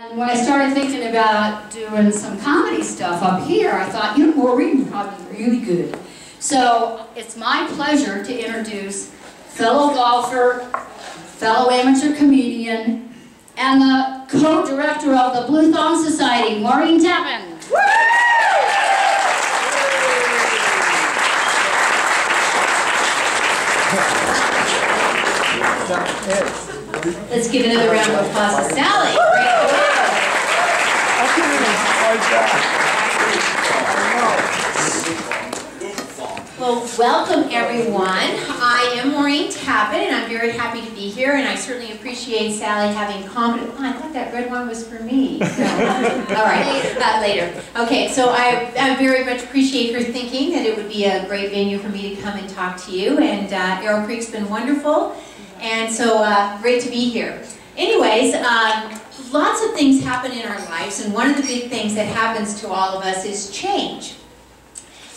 And when I started thinking about doing some comedy stuff up here, I thought, you know, Maureen would probably be really good. So it's my pleasure to introduce fellow golfer, fellow amateur comedian, and the co-director of the Blue Thong Society, Maureen Tappan. Let's give another round of applause to Sally. Well, welcome everyone. I am Maureen Tappan, and I'm very happy to be here, and I certainly appreciate Sally having confidence. Oh, I thought that red one was for me. So, all right, later. Okay, so I very much appreciate her thinking that it would be a great venue for me to come and talk to you, and Arrowcreek's been wonderful, and so great to be here. Anyways, lots of things happen in our lives, and one of the big things that happens to all of us is change.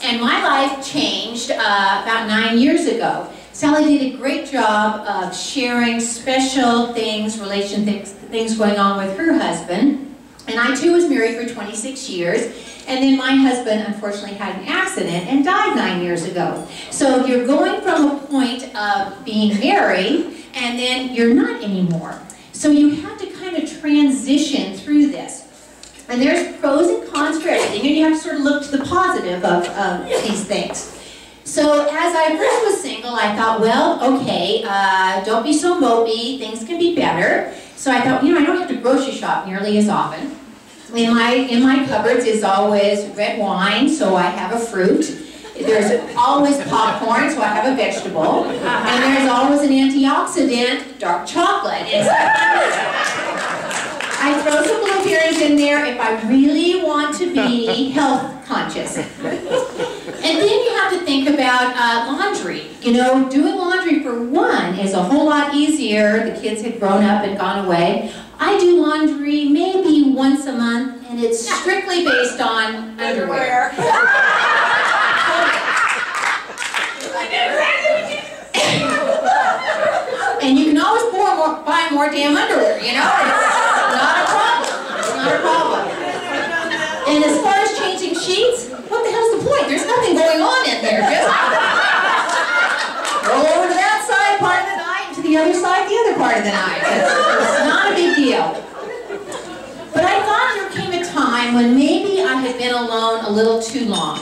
And my life changed about 9 years ago. Sally did a great job of sharing special things, things going on with her husband. And I too was married for 26 years. And then my husband unfortunately had an accident and died 9 years ago. So you're going from a point of being married and then you're not anymore. So you have to kind of transition through this. And there's pros and cons for everything, and you have to sort of look to the positive of these things. So as I first was single, I thought, well, okay, don't be so mopey, things can be better. So I thought, you know, I don't have to grocery shop nearly as often. In my cupboards is always red wine, so I have a fruit. There's always popcorn, so I have a vegetable. And there's always an antioxidant, dark chocolate. I throw some blueberries in there if I really want to be health conscious. And then you have to think about laundry. You know, doing laundry for one is a whole lot easier. The kids had grown up and gone away. I do laundry maybe once a month, and it's strictly based on underwear. And you can always buy more damn underwear, you know? Not a problem. It's not a problem. And as far as changing sheets, what the hell's the point? There's nothing going on in there. Just roll over to that side part of the night and to the other side the other part of the night. It's not a big deal. But I thought there came a time when maybe I had been alone a little too long.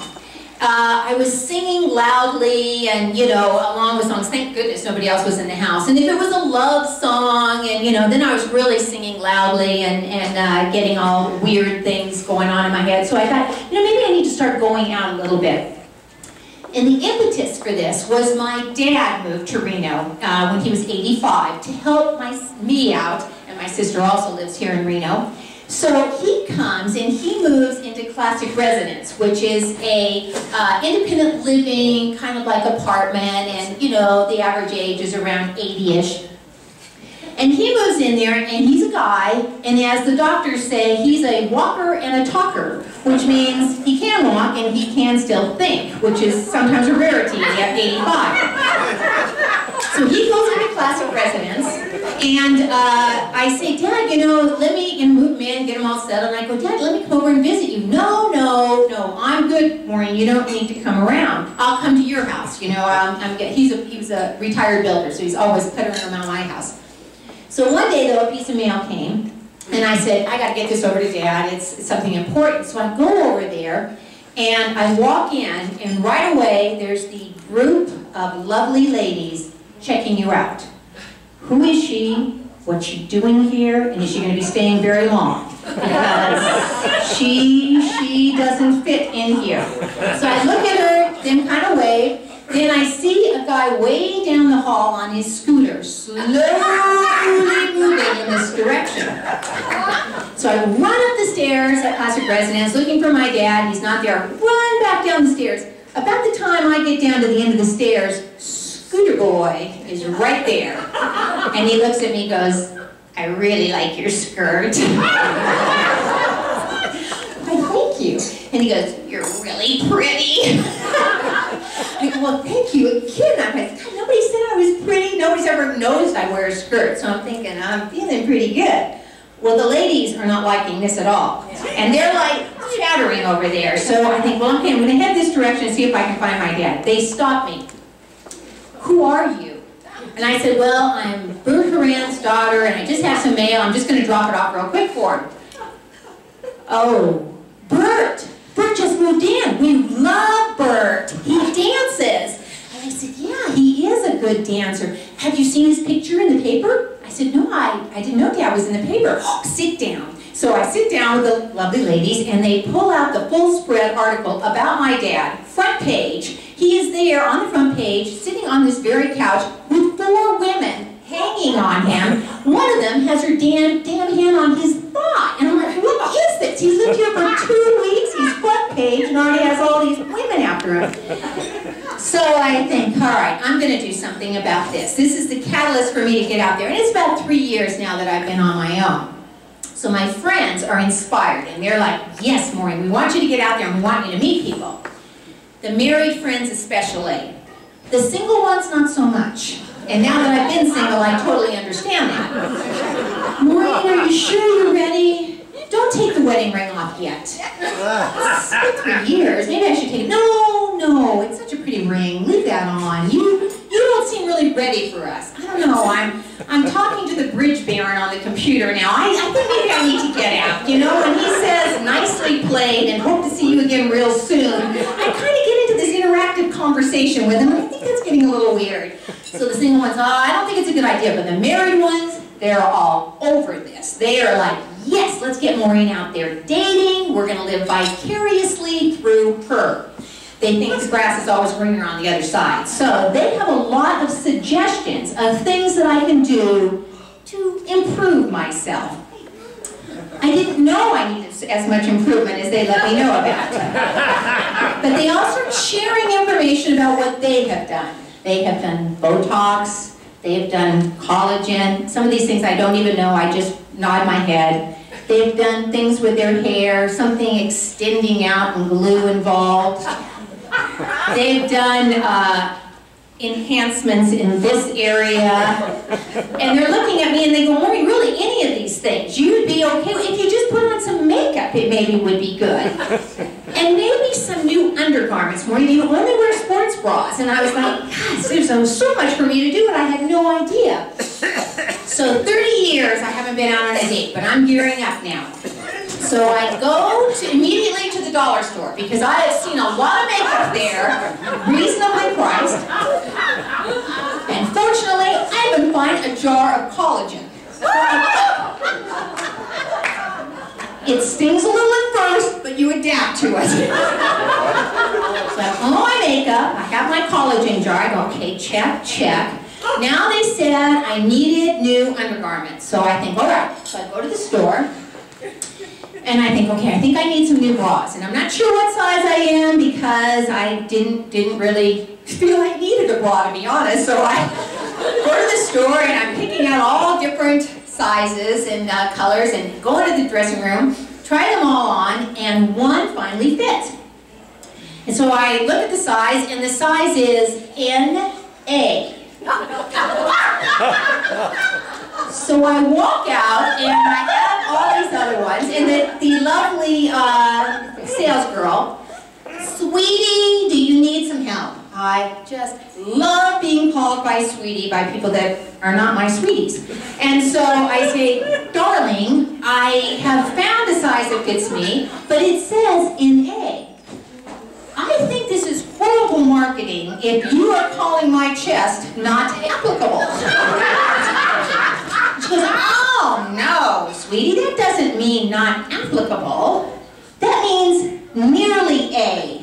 I was singing loudly and, you know, along with songs. Thank goodness nobody else was in the house. And if it was a love song, and, you know, then I was really singing loudly and getting all weird things going on in my head. So I thought, you know, maybe I need to start going out a little bit. And the impetus for this was my dad moved to Reno when he was 85 to help me out, and my sister also lives here in Reno. So he comes and he moves into classic residence, which is a independent living kind of like apartment, and you know the average age is around 80-ish. And he moves in there, and he's a guy, and as the doctors say, he's a walker and a talker, which means he can walk and he can still think, which is sometimes a rarity at 85. So he goes into classic residence, and I say, Dad, you know, let me move him in, get him all settled. And I go, Dad, let me come over and visit you. No, I'm good, Maureen. You don't need to come around. I'll come to your house. You know, he was a retired builder, so he's always puttering around my house. So one day, though, a piece of mail came, and I said, I got to get this over to Dad. It's something important. So I go over there, and I walk in, and right away, there's the group of lovely ladies checking you out. Who is she? What's she doing here? And is she going to be staying very long? Because she doesn't fit in here. So I look at her, then kind of wave. Then I see a guy way down the hall on his scooter, slowly moving in this direction. So I run up the stairs at Classic Residence, looking for my dad. He's not there. Run back down the stairs. About the time I get down to the end of the stairs, Scooter Boy is right there. And he looks at me and goes, I really like your skirt. Thank you. And he goes, you're really pretty. I go, well, thank you again. I'm like, God, nobody said I was pretty. Nobody's ever noticed I wear a skirt. So I'm thinking, I'm feeling pretty good. Well, the ladies are not liking this at all. And they're like chattering over there. So I think, well, okay, I'm going to head this direction and see if I can find my dad. They stop me. Who are you? And I said, well, I'm Bert Horan's daughter, and I just have some mail. I'm just going to drop it off real quick for him. Oh, Bert! Bert just moved in. We love Bert. He dances. And I said, yeah, he is a good dancer. Have you seen his picture in the paper? I said, no, I didn't know Dad was in the paper. Oh, sit down. So I sit down with the lovely ladies, and they pull out the full spread article about my dad, front page. He is there on the front page, sitting on this very couch with 4 women hanging on him. One of them has her damn hand on his thigh. And I'm like, what is this? He's lived here for 2 weeks, he's front page, and already has all these women after him. So I think, all right, I'm going to do something about this. This is the catalyst for me to get out there. And it's about 3 years now that I've been on my own. So my friends are inspired, and they're like, yes, Maureen, we want you to get out there, and we want you to meet people. The married friends especially. The single ones, not so much. And now that I've been single, I totally understand that. Maureen, are you sure you're ready? Don't take the wedding ring off yet. It's been 3 years. Maybe I should take it. No, it's such a pretty ring. Leave that on. You don't seem really ready for us. I don't know. I'm talking to the bridge baron on the computer now. I think maybe I need to get out. You know, when he says, nicely played and hope to see you again real soon, I kind of get into this interactive conversation with him, and I think that's getting a little weird. So the single ones, I don't think it's a good idea, but the married ones, they're all over this. They are like, yes, let's get Maureen out there dating. We're going to live vicariously through her. They think the grass is always greener on the other side. So they have a lot of suggestions of things that I can do to improve myself. I didn't know I needed as much improvement as they let me know about. But they also are sharing information about what they have done. They have done Botox, they have done collagen. Some of these things I don't even know, I just nod my head. They've done things with their hair, something extending out and glue involved. They've done enhancements in this area. And they're looking at me and they go, Maureen, really, any of these things, you would be okay. If you just put on some makeup, it maybe would be good. And maybe some new undergarments, Maureen, you only wear sports bras. And I was like, gosh, there's so much for me to do, and I had no idea. So 30 years I haven't been out on a date, but I'm gearing up now. So I go immediately to the dollar store because I have seen a lot of makeup there, reasonably priced. And fortunately, I even find a jar of collagen. It stings a little at first, but you adapt to it. So I pull my makeup, I have my collagen jar, I go, okay, check, check. Now they said I needed new undergarments. So I think, all right, so I go to the store. And I think, okay, I think I need some new bras. And I'm not sure what size I am because I didn't really feel I needed a bra, to be honest. So I go to the store and I'm picking out all different sizes and colors and go into the dressing room, try them all on, and one finally fits. And so I look at the size, and the size is NA. So I walk out, and I have all these other ones, and the lovely sales girl, sweetie, do you need some help? I just love being called by sweetie by people that are not my sweeties. And so I say, darling, I have found a size that fits me, but it says NA. I think this is horrible marketing if you are calling my chest not applicable. She goes, oh no, sweetie, that doesn't mean not applicable. That means nearly A.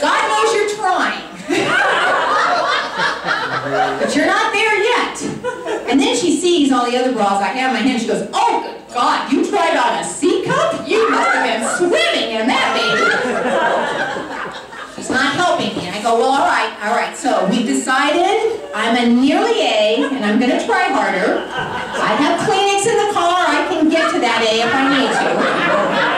God knows you're trying. But you're not there yet. And then she sees all the other bras I have in my hand. She goes, oh, good God, you tried on a C cup? You must have been swimming in that baby. She's not helping me. And I go, well, all right. So we've decided I'm a nearly A, and I'm going to try harder. I have Kleenex in the car. I can get to that A if I need to.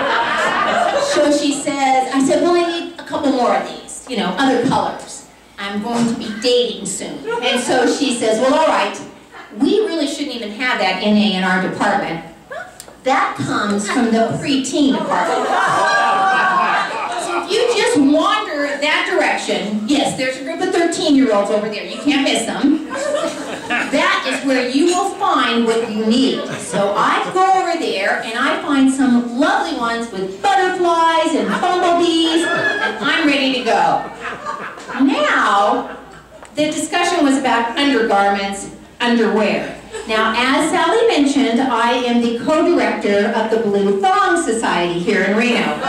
I said, well, I need a couple more of these, you know, other colors. I'm going to be dating soon. And so she says, well, all right, we really shouldn't even have that NA in our department. That comes from the preteen department. So if you just wander that direction, yes, there's a group of 13-year-olds over there. You can't miss them. That is where you will find what you need. So I go over there and I find some lovely ones with butterflies and bumblebees, and I'm ready to go. Now, the discussion was about undergarments, underwear. Now, as Sally mentioned, I am the co-director of the Blue Thong Society here in Reno.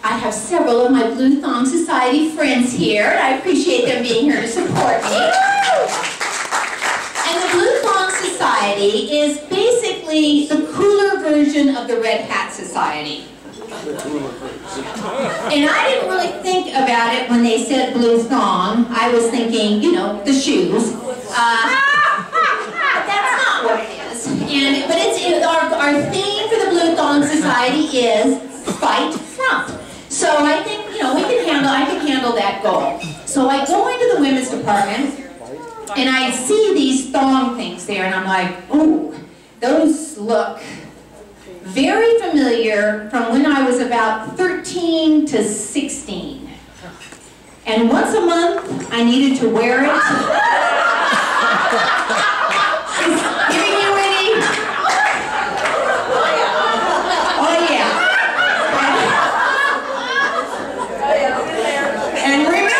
I have several of my Blue Thong Society friends here, and I appreciate them being here to support me. And the Blue Thong Society is basically the cooler version of the Red Hat Society. And I didn't really think about it when they said Blue Thong. I was thinking, you know, the shoes. But that's not what it is. But our theme for the Blue Thong Society is fight Trump. So I think, you know, I can handle that goal. So I go into the women's department and I see these thong things there and I'm like, ooh, those look very familiar from when I was about 13 to 16. And once a month I needed to wear it. Giving you any? Oh yeah. And remember,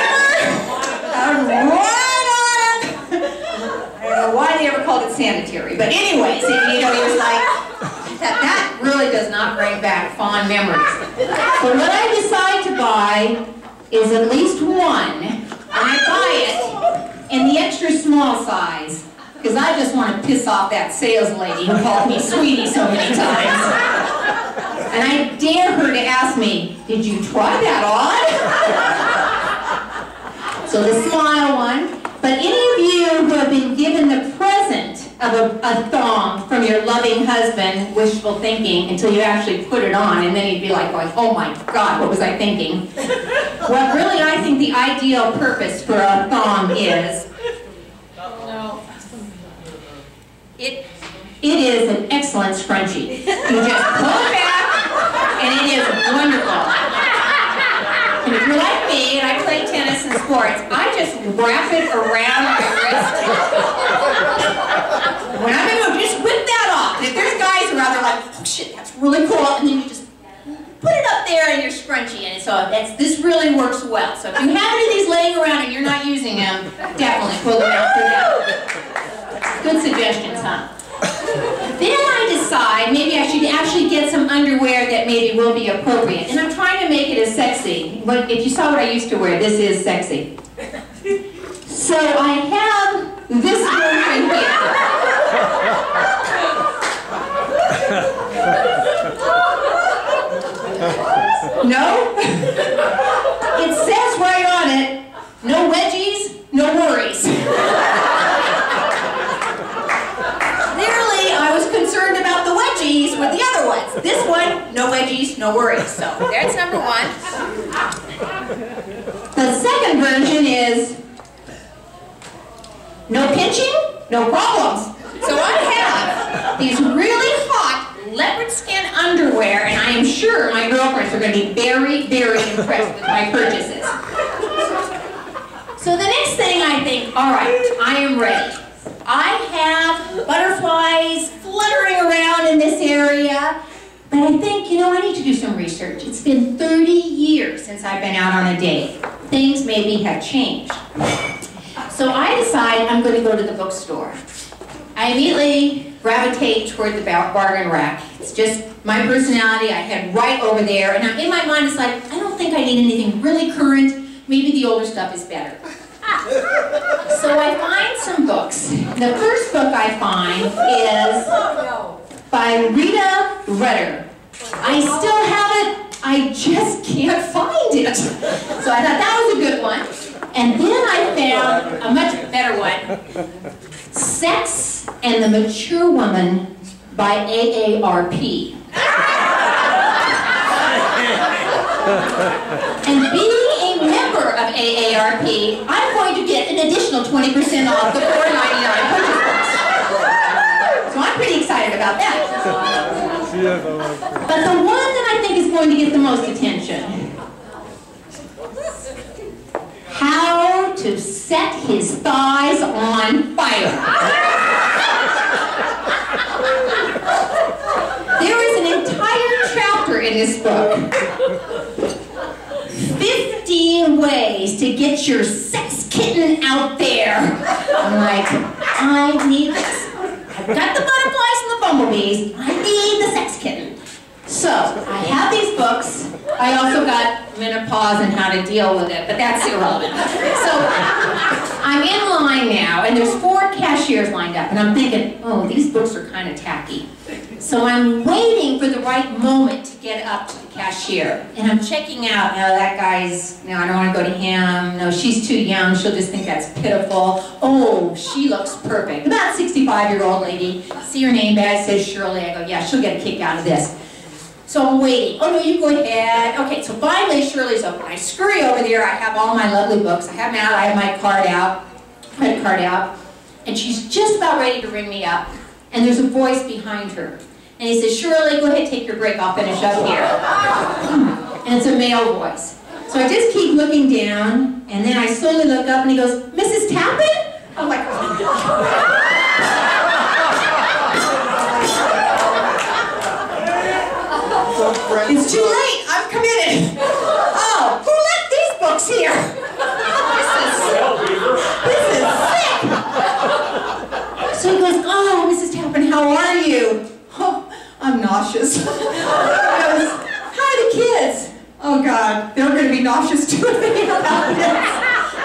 right on it. I don't know why they ever called it sanitary, but anyways, you know, he was like, that really does not bring back fond memories. But what I decide to buy is at least one, and I buy it in the extra small size, because I just want to piss off that sales lady who called me sweetie so many times. And I dare her to ask me, did you try that on? So the small one. But any of you who have been given the present of a thong from your loving husband, wishful thinking, until you actually put it on, and then he'd be like going, oh my God, what was I thinking? What really I think the ideal purpose for a thong is, it is an excellent scrunchie. You just pull it back, and it is wonderful. And if you're like me, and I play tennis and sports, I just wrap it around my wrist. When I'm in the just whip that off. And if there's guys around, they're like, oh shit, that's really cool. And then you just put it up there in your scrunchie. And so this really works well. So if you have any of these laying around and you're not using them, definitely pull them out for that. Good suggestions, huh? Then I decide maybe I should actually get some underwear that maybe will be appropriate. And I'm trying to make it as sexy. But if you saw what I used to wear, this is sexy. So I have this version here. No? It says right on it, no wedgies, no worries. Clearly, I was concerned about the wedgies with the other ones. This one, no wedgies, no worries. So that's number one. The second version is no pinching, no problems. So I have these really hot leopard skin underwear, and I am sure my girlfriends are going to be very, very impressed with my purchases. So the next thing I think, all right, I am ready. I have butterflies fluttering around in this area, but I think, you know, I need to do some research. It's been 30 years since I've been out on a date. Things maybe have changed. So I decide I'm going to go to the bookstore. I immediately gravitate toward the bargain rack. It's just my personality. I head right over there, and in my mind it's like, I don't think I need anything really current. Maybe the older stuff is better. So I find some books. The first book I find is by Rita Rutter. I still have it, I just can't find it. So I thought that was a good one. And then I found a much better one, Sex and the Mature Woman by AARP. And being a member of AARP, I'm going to get an additional 20% off the $4.99 purchase price. So I'm pretty excited about that. But the one that I think is going to get the most attention, how to set his thighs on fire. There is an entire chapter in this book. 15 ways to get your sex kitten out there. I'm like, I need this. I've got the butterflies and the bumblebees. I need the sex kitten. So, I have these books. I also got menopause and how to deal with it, but that's irrelevant. So, I'm in line now, and there's 4 cashiers lined up, and I'm thinking, oh, these books are kind of tacky. So I'm waiting for the right moment to get up to the cashier, and I'm checking out, no, that guy's, no, I don't want to go to him, no, she's too young, she'll just think that's pitiful, oh, she looks perfect. About a 65-year-old lady, see her name badge, says Shirley, I go, yeah, she'll get a kick out of this. So I'm waiting. Oh, no, you go ahead. Okay, so finally Shirley's open. I scurry over there. I have all my lovely books. I have them out. I have my credit card out. And she's just about ready to ring me up. And there's a voice behind her. And he says, Shirley, go ahead, take your break. I'll finish up here. And it's a male voice. So I just keep looking down. And then I slowly look up and he goes, Mrs. Tappan? I'm like, oh. It's too late. I'm committed. Oh, who left these books here? This is sick. So he goes, oh, Mrs. Tappan, how are you? Oh, I'm nauseous. He goes, how are the kids? Oh, God, they're going to be nauseous too if they hear about this.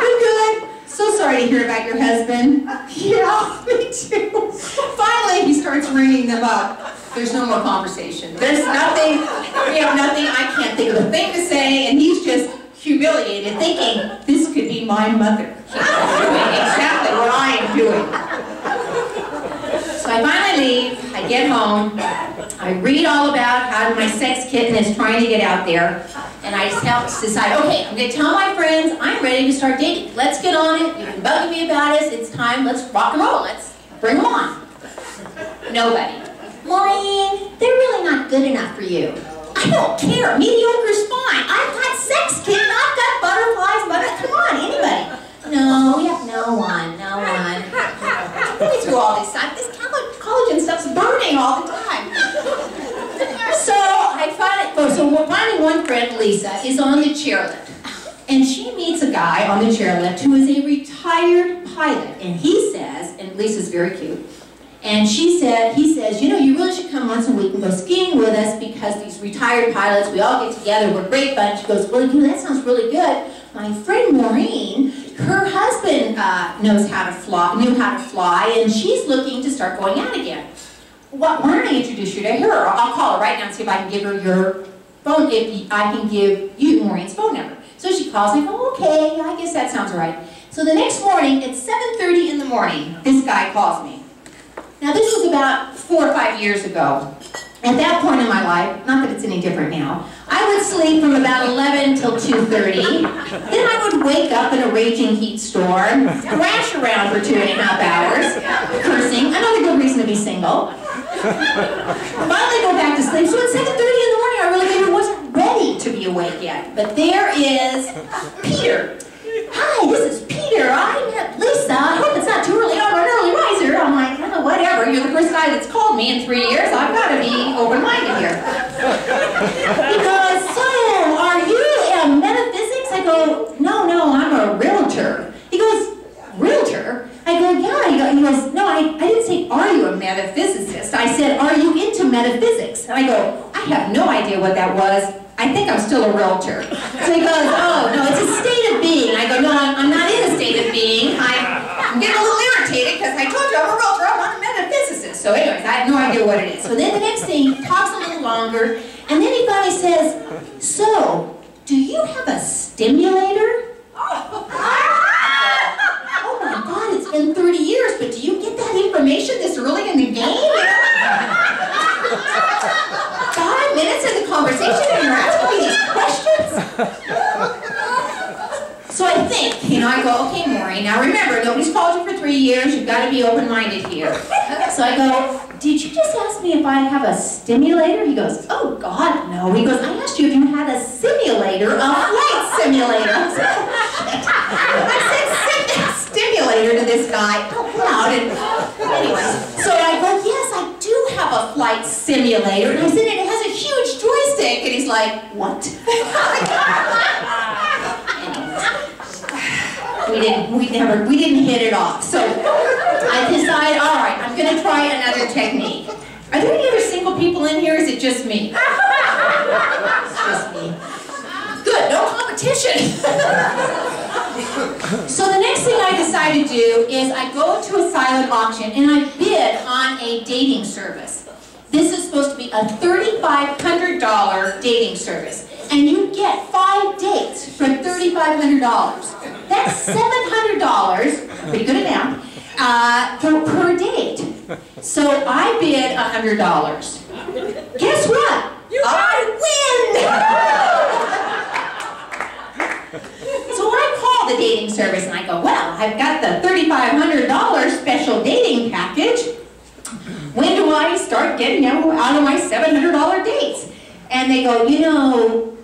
You're good. So sorry to hear about your husband. Yeah, me too. Finally, he starts ringing them up. There's no more conversation. There's nothing, we have nothing, I can't think of a thing to say, and he's just humiliated, thinking, this could be my mother. Doing exactly what I am doing. So I finally leave, I get home, I read all about how my sex kitten is trying to get out there, and I decide, okay, I'm going to tell my friends, I'm ready to start dating. Let's get on it, you've been bugging me about it, it's time, let's rock and roll, let's bring them on. Nobody. Maureen, they're really not good enough for you. I don't care. Mediocre's fine. I've got sex kitten. I've got butterflies. Come on, anybody. No, we have no one. No one. Going through all this stuff. This collagen stuff's burning all the time. So finally one friend, Lisa, is on the chairlift. And she meets a guy on the chairlift who is a retired pilot. And he says, and Lisa's very cute, and he says, you know, you really should come once a week and go skiing with us because these retired pilots, we all get together, we're a great bunch. She goes, well, you know, that sounds really good. My friend Maureen, her husband knew how to fly, and she's looking to start going out again. Why don't I introduce you to her? I'll call her right now and see if I can give her your phone, if I can give you Maureen's phone number. So she calls me, I go, okay, I guess that sounds right. So the next morning, at 7:30 in the morning, this guy calls me. Now this was about 4 or 5 years ago. At that point in my life, not that it's any different now, I would sleep from about 11 till 2:30. Then I would wake up in a raging heat storm, crash around for 2.5 hours, cursing, another good reason to be single. Finally go back to sleep. So at 7:30 in the morning, I really maybe wasn't ready to be awake yet. But there is Peter. Hi, this is Peter. I met Lisa. I hope it's not too early. I'm an early riser. I'm like, oh, whatever. You're the first guy that's called me in 3 years. I've got to be open-minded here. He goes, so, are you in metaphysics? I go, no, I'm a realtor. He goes, realtor? I go, yeah. He goes, no, I didn't say, are you a metaphysicist? I said, are you into metaphysics? And I go, I have no idea what that was. I think I'm still a realtor. So he goes, oh, no, it's a state of being. I go, no, I'm not in a state of being. I'm getting a little irritated because I told you I'm a realtor, I'm not a metaphysicist. So anyways, I have no idea what it is. So then the next thing, he talks a little longer, and then he finally says, so, do you have a stimulator? Oh my God, it's been 30 years, but do you get that information this early in the game? 5 minutes of the conversation and you're asking me these questions? So I think, I go, okay, Maureen, now remember, nobody's called you for 3 years, you've got to be open-minded here. So I go, did you just ask me if I have a stimulator? He goes, oh, God, no. He goes, I asked you if you had a simulator, a flight simulator. I said stimulator to this guy out loud. And anyway, so I go, yes, I do have a flight simulator. And I said, it has a huge joystick. And he's like, what? We didn't hit it off. So I decided, all right, I'm going to try another technique. Are there any other single people in here? Or is it just me? It's just me. Good, no competition. So the next thing I decide to do is I go to a silent auction and I bid on a dating service. This is supposed to be a $3,500 dating service. And you get 5 dates for $3,500. That's $700, pretty good at math, per date. So I bid $100. Guess what? I win! So I call the dating service and I go, well, I've got the $3,500 special dating package. When do I start getting out of my $700 dates? And they go,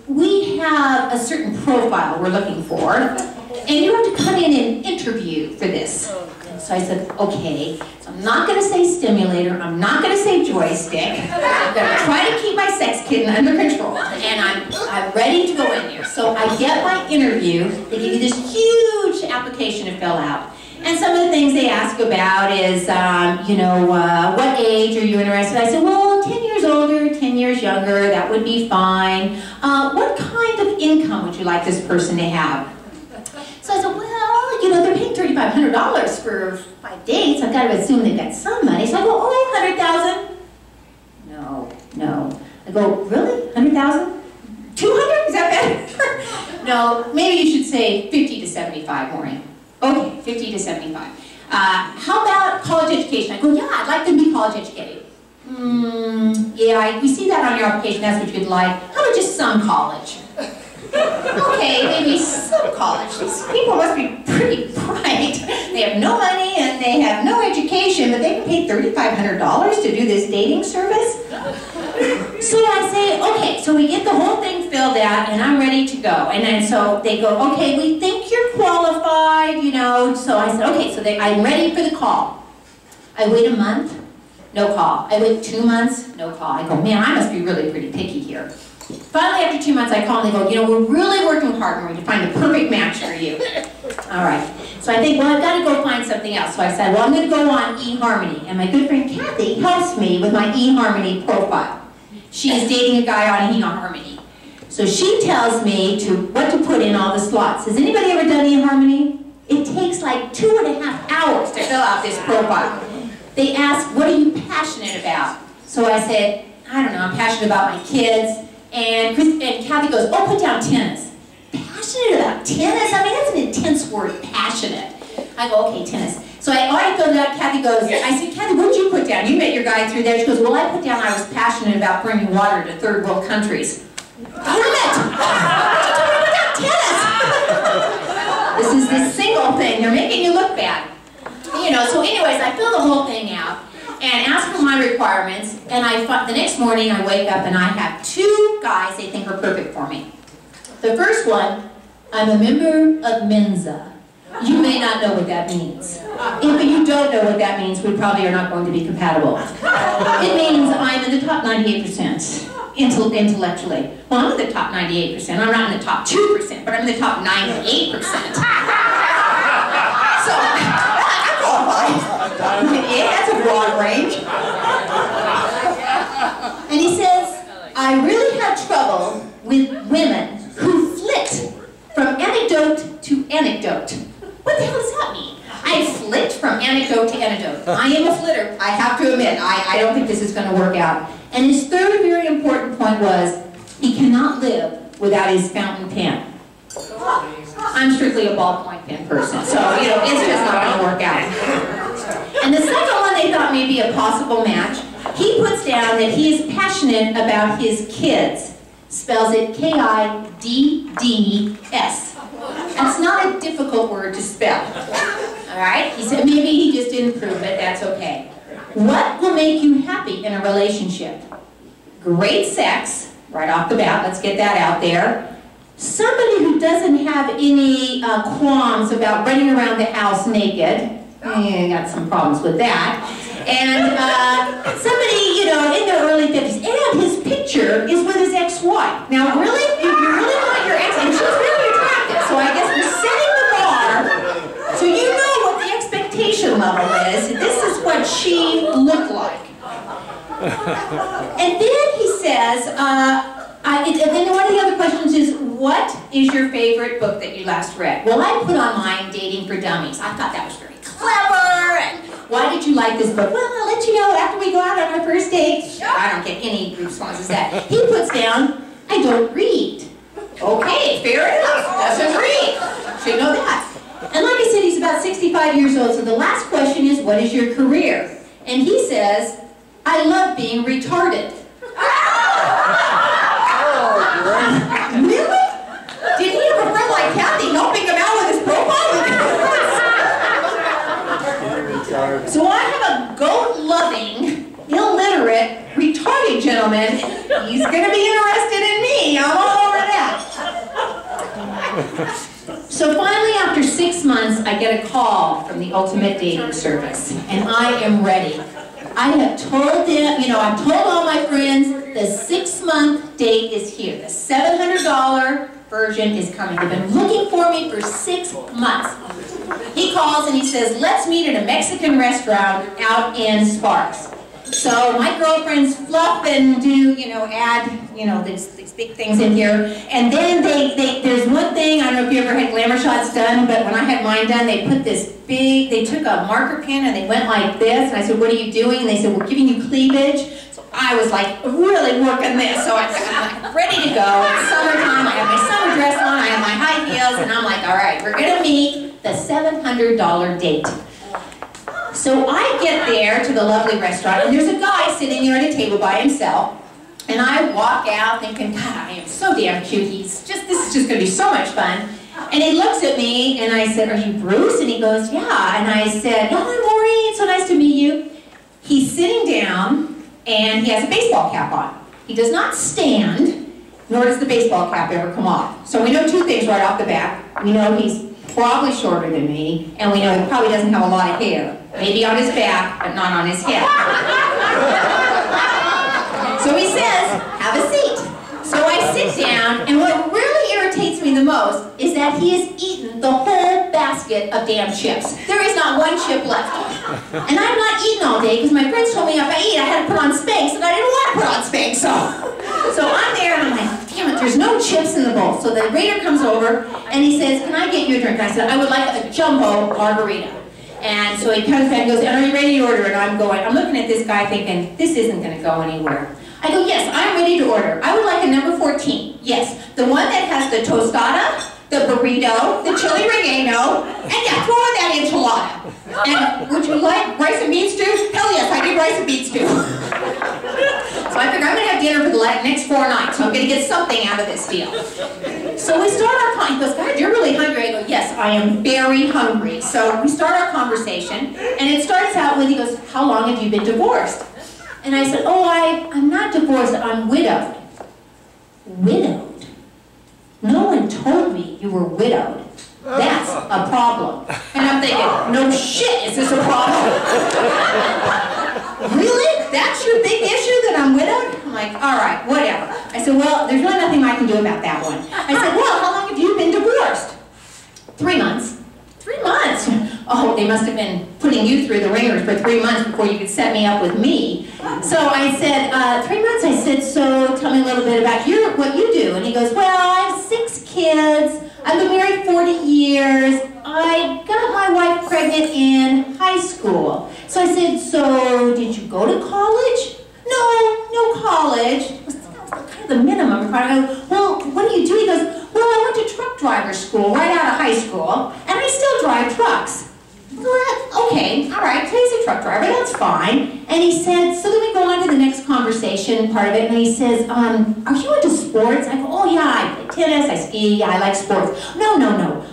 we have a certain profile we're looking for, and you have to come in and interview for this. And so I said, okay, so I'm not going to say stimulator, I'm not going to say joystick, I'm going to try to keep my sex kitten under control, and I'm ready to go in there. So I get my interview, they give you this huge application to fill out. And some of the things they ask about is, what age are you interested? I said, well, 10 years older, 10 years younger, that would be fine. What kind of income would you like this person to have? So I said, well, they're paying $3,500 for 5 dates. I've got to assume they've got some money. So I go, oh, 100,000? No. I go, really? 100,000? 200? Is that better? No, maybe you should say 50 to 75, Maureen. Okay, 50 to 75. How about college education? I go, yeah, I'd like them to be college educated. Yeah, we see that on your application, that's what you'd like. How about just some college? Okay, maybe some college. These people must be pretty bright. They have no money and they have no education, but they can pay $3,500 to do this dating service? So I say, okay, so we get the whole thing filled out and I'm ready to go. And then so they go, okay, we think you're qualified, So I said, okay, so I'm ready for the call. I wait a month, no call. I wait 2 months, no call. I go, man, I must be really pretty picky here. Finally, after 2 months, I call and they go, we're really working hard, Maureen, to find the perfect match for you. All right. So I think, well, I've got to go find something else. So I said, well, I'm going to go on eHarmony. And my good friend Kathy helps me with my eHarmony profile. She is dating a guy on eHarmony. So she tells me what to put in all the slots. Has anybody ever done eHarmony? It takes like 2.5 hours to fill out this profile. They ask, what are you passionate about? So I said, I don't know, I'm passionate about my kids. And Kathy goes, oh, put down tennis. Passionate about tennis? I mean, that's an intense word, passionate. I go, okay, tennis. So I already filled it out. Kathy goes, I said, Kathy, what did you put down? You met your guy through there. She goes, well, I put down I was passionate about bringing water to third world countries. Damn it! What you talking about tennis? This is this single thing. They're making you look bad. So anyways, I fill the whole thing out and ask for my requirements, and the next morning I wake up and I have 2 guys they think are perfect for me. The first one, I'm a member of Mensa. You may not know what that means. If you don't know what that means, we probably are not going to be compatible. It means I'm in the top 98% intellectually. Well, I'm in the top 98%. I'm not in the top 2%, but I'm in the top 98%. So, I qualify. Yeah, that's a broad range. And he says, I really have trouble with women who flit from anecdote to anecdote. What the hell does that mean? I flit from anecdote to anecdote. I am a flitter, I have to admit. I don't think this is going to work out. And his third very important point was, he cannot live without his fountain pen. I'm strictly a ballpoint pen person, so, it's just not going to work out. And the second one they thought may be a possible match, he puts down that he is passionate about his kids. spells it K-I-D-D-S. That's not a difficult word to spell. All right? He said maybe he just didn't prove it. That's okay. What will make you happy in a relationship? Great sex, right off the bat. Let's get that out there. Somebody who doesn't have any qualms about running around the house naked. Got some problems with that. And somebody, you know, in their early 50s. And his picture is with his ex-wife. Now, really? You really want your ex? And she's very attractive. So I guess we're setting the bar. So you know what the expectation level is. This is what she looked like. And then he says, and then one of the other questions is, what is your favorite book that you last read? Well, I put on mine, Dating for Dummies. I thought that was very clever. And why did you like this book? Well, I'll let you know after we go out on our first date. I don't get any responses to that. He puts down, I don't read. Okay, fair enough. Doesn't read. Should know that. And like I said, he's about 65 years old. So the last question is, what is your career? And he says, I love being retarded. Really? Did he have a friend like Kathy helping him out with his profile? So I have a goat-loving, illiterate, retarded gentleman. He's going to be interested in me. I'm all over that. So finally, after 6 months, I get a call from the Ultimate Dating Service, and I am ready. I have told them, you know, I've told all my friends, the 6-month date is here. The $700 version is coming. They've been looking for me for 6 months. He calls and he says, let's meet at a Mexican restaurant out in Sparks. So my girlfriends fluff and do, you know, add, you know, these big things in here. And then there's one thing, I don't know if you ever had glamour shots done, but when I had mine done, they put this big, they took a marker pen and they went like this. And I said, what are you doing? And they said, we're giving you cleavage. So I was like really working this. So I'm like ready to go. It's summertime, I have my summer dress on, I have my high heels, and I'm like, all right, we're gonna meet the $700 date. So I get there to the lovely restaurant, and there's a guy sitting there at a table by himself, and I walk out thinking, God, I am so damn cute. This is just going to be so much fun. And he looks at me, and I said, are you Bruce? And he goes, yeah. And I said, oh, I'm Maureen, so nice to meet you. He's sitting down, and he has a baseball cap on. He does not stand, nor does the baseball cap ever come off. So we know two things right off the bat. We know he's probably shorter than me, and we know he probably doesn't have a lot of hair. Maybe on his back, but not on his head. So he says, have a seat. So I sit down, and what really irritates me the most is that he has eaten the whole basket of damn chips. There is not one chip left. And I'm not eating all day, because my friends told me if I eat, I had to put on Spanx, and I didn't want to put on Spanx. So I'm there, and I'm like, damn it, there's no chips in the bowl. So the waiter comes over, and he says, can I get you a drink? And I said, I would like a jumbo margarita. And so he comes back and goes, are you ready to order? And I'm looking at this guy thinking, this isn't going to go anywhere. I go, yes, I'm ready to order. I would like a number 14. Yes, the one that has the tostada, the burrito, the chili relleno, and yeah, throw in that enchilada. And would you like rice and bean stew? Hell yes, I need rice and bean stew. So I figured I'm going to have dinner for the next 4 nights, so I'm going to get something out of this deal. So we start our conversation. He goes, God, you're really hungry. I go, yes, I am very hungry. So we start our conversation, and it starts out with, he goes, how long have you been divorced? And I said, oh, I'm not divorced, I'm widowed. Widowed? No one told me you were widowed. That's a problem. And I'm thinking, no shit, is this a problem? Really? That's your big issue, that I'm widowed? I'm like, all right, whatever. I said, well, there's really nothing I can do about that one. I said, well, how long have you been divorced? 3 months. 3 months? Oh, they must have been putting you through the ringers for 3 months before you could set me up with me. So I said, 3 months? I said, so tell me a little bit about what you do. And he goes, well, I have 6 kids. I've been married 40 years. I got my wife pregnant in high school. So I said, so did you go to college? No college. That's kind of the minimum requirement. I go, well, what do you do? He goes, well, I went to truck driver school right out of high school, and I still drive trucks. Well, okay, all right, today's a truck driver, that's fine. And he said, so then we go on to the next conversation part of it, and he says, are you into sports? I go, oh yeah, I play tennis, I ski, I like sports. No,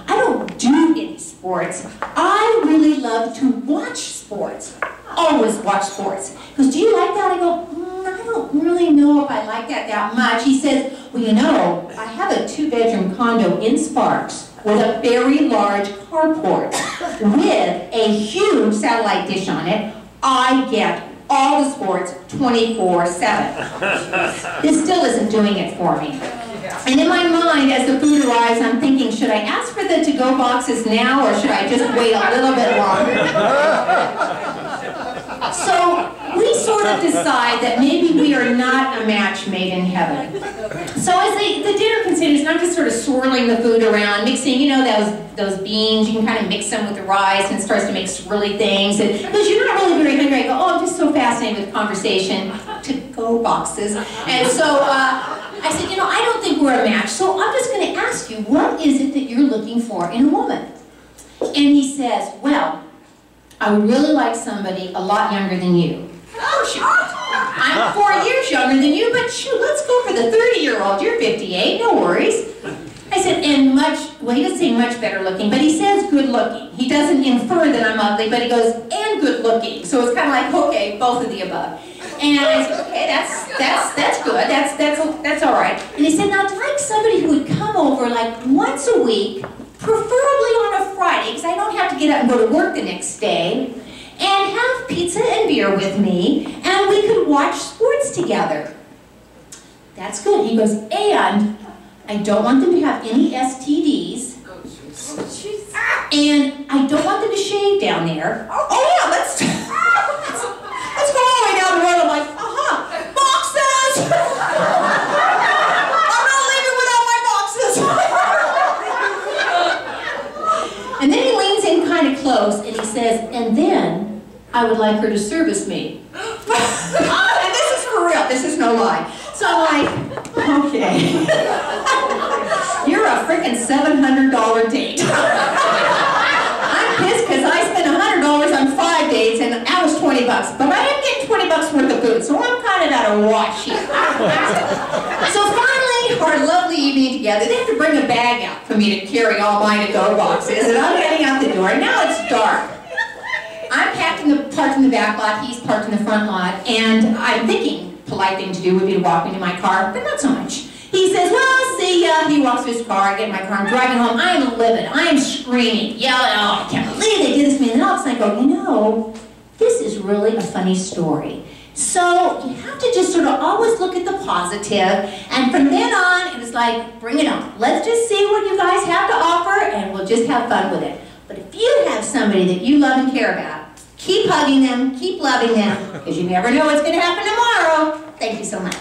I don't do any sports. I really love to watch sports. Always watch sports. He goes, do you like that? I go, I don't really know if I like that much. He says, well, you know, I have a 2-bedroom condo in Sparks with a very large carport with a huge satellite dish on it. I get all the sports 24/7. This still isn't doing it for me. And in my mind, as the food arrives, I'm thinking, should I ask for the to-go boxes now, or should I just wait a little bit longer? So we sort of decide that maybe we are not a match made in heaven. So as the dinner continues, and I'm just sort of swirling the food around, mixing, you know, those beans, you can kind of mix them with the rice, and it starts to make swirly things. And because you're not really very hungry, I go, oh, I'm just so fascinated with conversation, to-go boxes. And so I said, you know, I don't think we're a match, so I'm just going to ask you, what is it that you're looking for in a woman? And he says, well, I would really like somebody a lot younger than you. Oh, shoot. I'm 4 years younger than you, but shoot, let's go for the 30-year-old. You're 58, no worries. I said, and well, he doesn't say much better looking, but he says good looking. He doesn't infer that I'm ugly, but he goes, and good looking. So it's kind of like, okay, both of the above. And I said, okay, that's good, that's all right. And he said, now I'd like somebody who would come over like once a week, preferably on a Friday, because I don't have to get up and go to work the next day, and have pizza and beer with me, and we could watch sports together. That's good. He goes, and I don't want them to have any STDs, and I don't want them to shave down there. Oh yeah, let's go all the way down the road. I'm like, boxes! I'm not leaving without my boxes! And then he leans in kind of close, and he says, and then I would like her to service me. And this is for real, this is no lie. So I'm like, okay. You're a freaking $700 date. I'm pissed because I spent $100 on 5 dates and that was 20 bucks. But I am getting 20 bucks worth of food, so I'm kind of at a wash here. So finally, our lovely evening together, they have to bring a bag out for me to carry all my to-go boxes, and I'm heading out the door. Now it's dark. I'm parked in the back lot, he's parked in the front lot, and I'm thinking polite thing to do would be to walk into my car, but not so much. He says, well, see ya. He walks to his car, I get in my car, I'm driving home, I am livid, I am screaming, yelling, oh, I can't believe they did this to me, and then all of a sudden I go, you know, this is really a funny story. So you have to just sort of always look at the positive, and from then on, it's like, bring it on. Let's just see what you guys have to offer, and we'll just have fun with it. But if you have somebody that you love and care about, keep hugging them, keep loving them, because you never know what's going to happen tomorrow. Thank you so much.